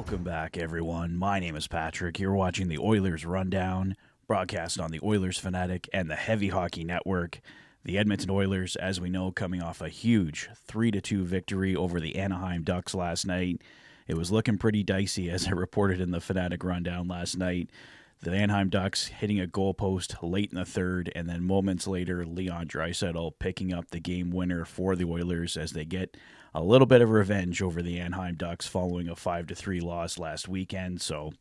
Welcome back, everyone. My name is Patrick. You're watching the Oilers Rundown, broadcast on the Oilers Fanatic and the Heavy Hockey Network. The Edmonton Oilers, as we know, coming off a huge 3-2 victory over the Anaheim Ducks last night. It was looking pretty dicey, as I reported in the Fanatic Rundown last night. The Anaheim Ducks hitting a goalpost late in the third, and then moments later, Leon Draisaitl picking up the game winner for the Oilers as they get a little bit of revenge over the Anaheim Ducks following a 5-3 loss last weekend. So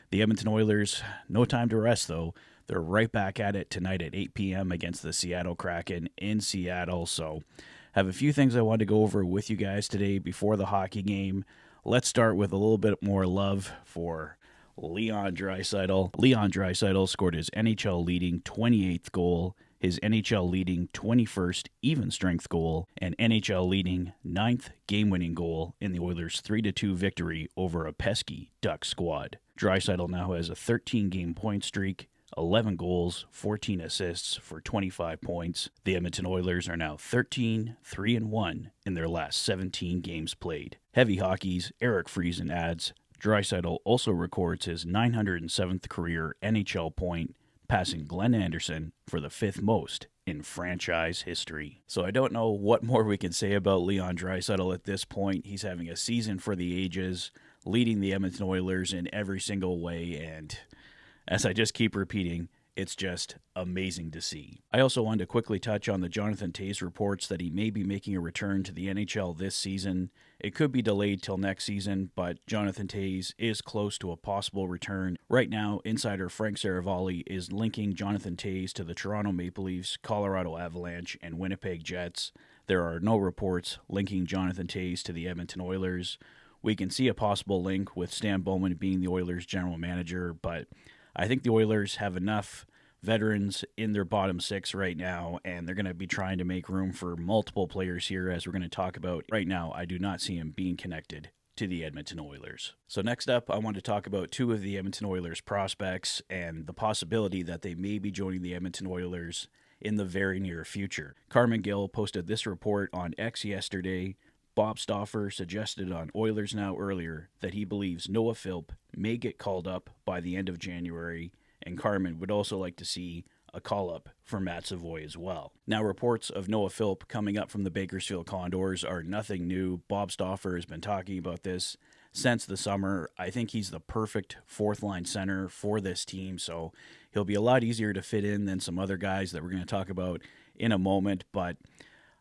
the Edmonton Oilers, no time to rest though. They're right back at it tonight at 8 p.m. against the Seattle Kraken in Seattle. So have a few things I wanted to go over with you guys today before the hockey game. Let's start with a little bit more love for Leon Draisaitl. Leon Draisaitl scored his NHL-leading 28th goal, his NHL-leading 21st even-strength goal, and NHL-leading 9th game-winning goal in the Oilers' 3-2 victory over a pesky Ducks squad. Draisaitl now has a 13-game point streak, 11 goals, 14 assists for 25 points. The Edmonton Oilers are now 13-3-1 in their last 17 games played. Heavy Hockey's Eric Friesen adds, Draisaitl also records his 907th career NHL point, passing Glenn Anderson for the 5th most in franchise history. So I don't know what more we can say about Leon Draisaitl at this point. He's having a season for the ages, leading the Edmonton Oilers in every single way, and as I just keep repeating, it's just amazing to see. I also wanted to quickly touch on the Jonathan Toews reports that he may be making a return to the NHL this season. It could be delayed till next season, but Jonathan Toews is close to a possible return. Right now, insider Frank Saravalli is linking Jonathan Toews to the Toronto Maple Leafs, Colorado Avalanche, and Winnipeg Jets. There are no reports linking Jonathan Toews to the Edmonton Oilers. We can see a possible link with Stan Bowman being the Oilers' general manager, but I think the Oilers have enough veterans in their bottom six right now, and they're going to be trying to make room for multiple players here, as we're going to talk about. Right now, I do not see him being connected to the Edmonton Oilers. So next up, I want to talk about two of the Edmonton Oilers prospects and the possibility that they may be joining the Edmonton Oilers in the very near future. Carmen Gill posted this report on X yesterday. Bob Stauffer suggested on Oilers Now earlier that he believes Noah Philp may get called up by the end of January, and Carmen would also like to see a call-up for Matt Savoie as well. Now, reports of Noah Philp coming up from the Bakersfield Condors are nothing new. Bob Stauffer has been talking about this since the summer. I think he's the perfect fourth-line center for this team, so he'll be a lot easier to fit in than some other guys that we're going to talk about in a moment, but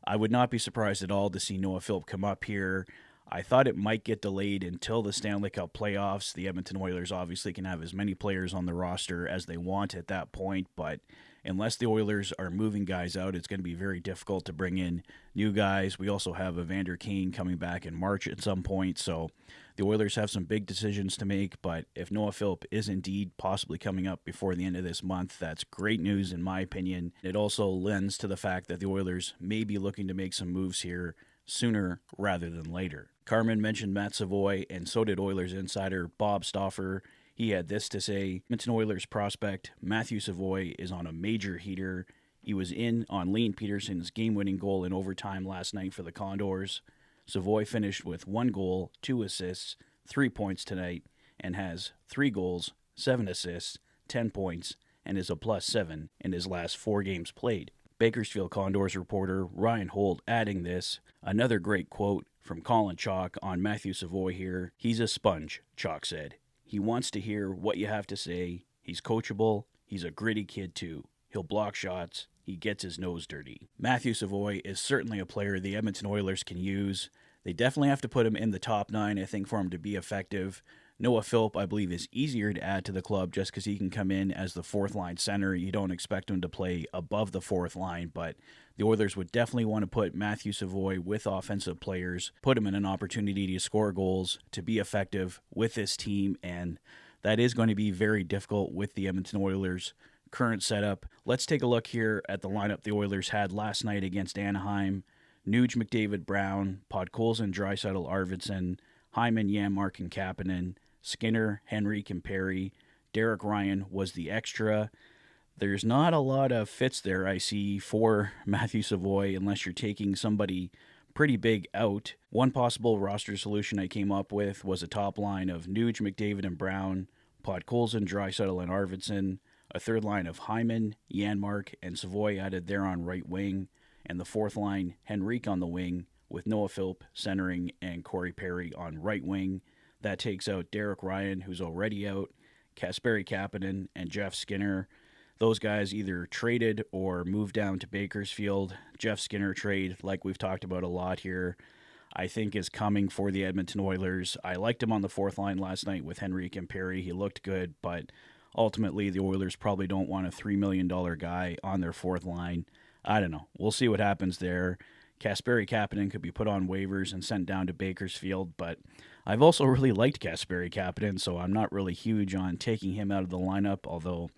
I would not be surprised at all to see Noah Philp come up here. I thought it might get delayed until the Stanley Cup playoffs. The Edmonton Oilers obviously can have as many players on the roster as they want at that point, but unless the Oilers are moving guys out, it's going to be very difficult to bring in new guys. We also have Evander Kane coming back in March at some point, so the Oilers have some big decisions to make, but if Noah Philp is indeed possibly coming up before the end of this month, that's great news in my opinion. It also lends to the fact that the Oilers may be looking to make some moves here sooner rather than later. Carmen mentioned Matt Savoie, and so did Oilers insider Bob Stauffer. He had this to say, Edmonton Oilers prospect Matthew Savoie is on a major heater. He was in on Lean Peterson's game-winning goal in overtime last night for the Condors. Savoie finished with 1 goal, 2 assists, 3 points tonight, and has 3 goals, 7 assists, 10 points, and is a +7 in his last 4 games played. Bakersfield Condors reporter Ryan Holt adding this, another great quote from Colin Chalk on Matthew Savoie here. He's a sponge, Chalk said. He wants to hear what you have to say. He's coachable. He's a gritty kid too. He'll block shots. He gets his nose dirty. Matthew Savoie is certainly a player the Edmonton Oilers can use. They definitely have to put him in the top 9, I think, for him to be effective. Noah Philp, I believe, is easier to add to the club just because he can come in as the fourth-line center. You don't expect him to play above the fourth line, but the Oilers would definitely want to put Matthew Savoie with offensive players, put him in an opportunity to score goals, to be effective with this team, and that is going to be very difficult with the Edmonton Oilers' current setup. Let's take a look here at the lineup the Oilers had last night against Anaheim. Nuge, McDavid, Brown, Podkolzin, Draisaitl, Arvidsson, Hyman, Janmark, and Kapanen, Skinner, Henrique, and Perry. Derek Ryan was the extra. There's not a lot of fits there, I see, for Matthew Savoie, unless you're taking somebody pretty big out. One possible roster solution I came up with was a top line of Nuge, McDavid, and Brown, Podkolzin, Draisaitl, and Arvidsson, a third line of Hyman, Janmark, and Savoie added there on right wing, and the fourth line, Henrique on the wing, with Noah Philp centering and Corey Perry on right wing. That takes out Derek Ryan, who's already out, Kasperi Kapanen, and Jeff Skinner. Those guys either traded or moved down to Bakersfield. Jeff Skinner trade, like we've talked about a lot here, I think is coming for the Edmonton Oilers. I liked him on the fourth line last night with Henrique and Perry. He looked good, but ultimately the Oilers probably don't want a $3 million guy on their fourth line. I don't know. We'll see what happens there. Kasperi Kapanen could be put on waivers and sent down to Bakersfield, but I've also really liked Kasperi Kapanen, so I'm not really huge on taking him out of the lineup, although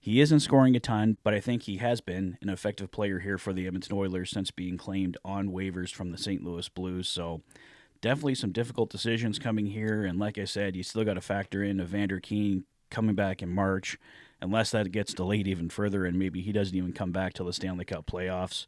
he isn't scoring a ton, but I think he has been an effective player here for the Edmonton Oilers since being claimed on waivers from the St. Louis Blues, so definitely some difficult decisions coming here, and like I said, you still got to factor in Evander Kane coming back in March, unless that gets delayed even further and maybe he doesn't even come back till the Stanley Cup playoffs.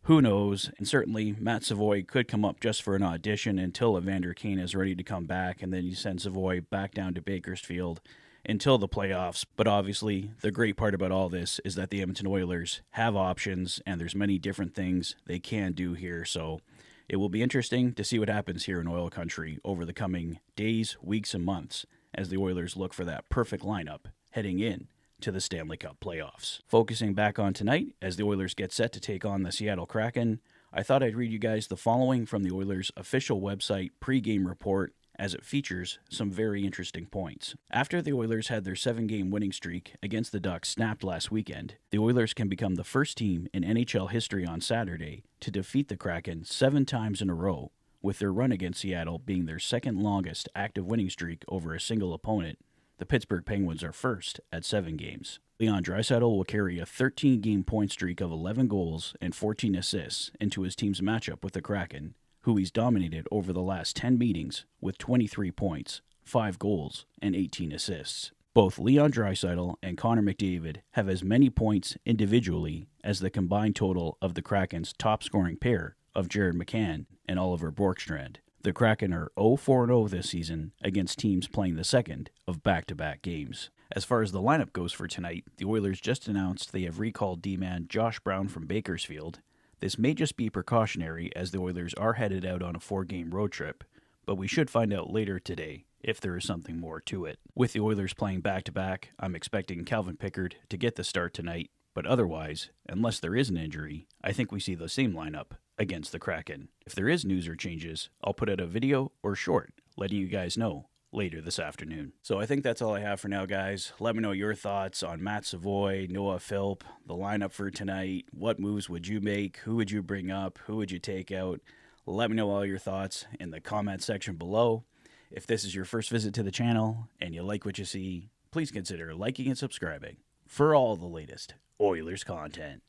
Who knows? And certainly Matt Savoie could come up just for an audition until Evander Kane is ready to come back, and then you send Savoie back down to Bakersfield until the playoffs. But obviously, the great part about all this is that the Edmonton Oilers have options, and there's many different things they can do here. So it will be interesting to see what happens here in Oil Country over the coming days, weeks, and months as the Oilers look for that perfect lineup heading in to the Stanley Cup playoffs. Focusing back on tonight, as the Oilers get set to take on the Seattle Kraken, I thought I'd read you guys the following from the Oilers' official website pregame report, as it features some very interesting points. After the Oilers had their 7-game winning streak against the Ducks snapped last weekend, the Oilers can become the first team in NHL history on Saturday to defeat the Kraken 7 times in a row, with their run against Seattle being their second longest active winning streak over a single opponent. The Pittsburgh Penguins are first at 7 games. Leon Draisaitl will carry a 13-game point streak of 11 goals and 14 assists into his team's matchup with the Kraken, who he's dominated over the last 10 meetings with 23 points, 5 goals, and 18 assists. Both Leon Draisaitl and Connor McDavid have as many points individually as the combined total of the Kraken's top-scoring pair of Jared McCann and Oliver Bjorkstrand. The Kraken are 0-4-0 this season against teams playing the second of back-to-back games. As far as the lineup goes for tonight, the Oilers just announced they have recalled D-man Josh Brown from Bakersfield. This may just be precautionary as the Oilers are headed out on a 4-game road trip, but we should find out later today if there is something more to it. With the Oilers playing back-to-back, I'm expecting Calvin Pickard to get the start tonight, but otherwise, unless there is an injury, I think we see the same lineup against the Kraken. If there is news or changes, I'll put out a video or short letting you guys know later this afternoon. So I think that's all I have for now, guys. Let me know your thoughts on Matt Savoie, Noah Philp, the lineup for tonight. What moves would you make? Who would you bring up? Who would you take out? Let me know all your thoughts in the comment section below. If this is your first visit to the channel and you like what you see, please consider liking and subscribing for all the latest Oilers content.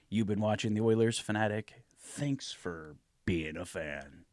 You've been watching the Oilers Fanatic. Thanks for being a fan.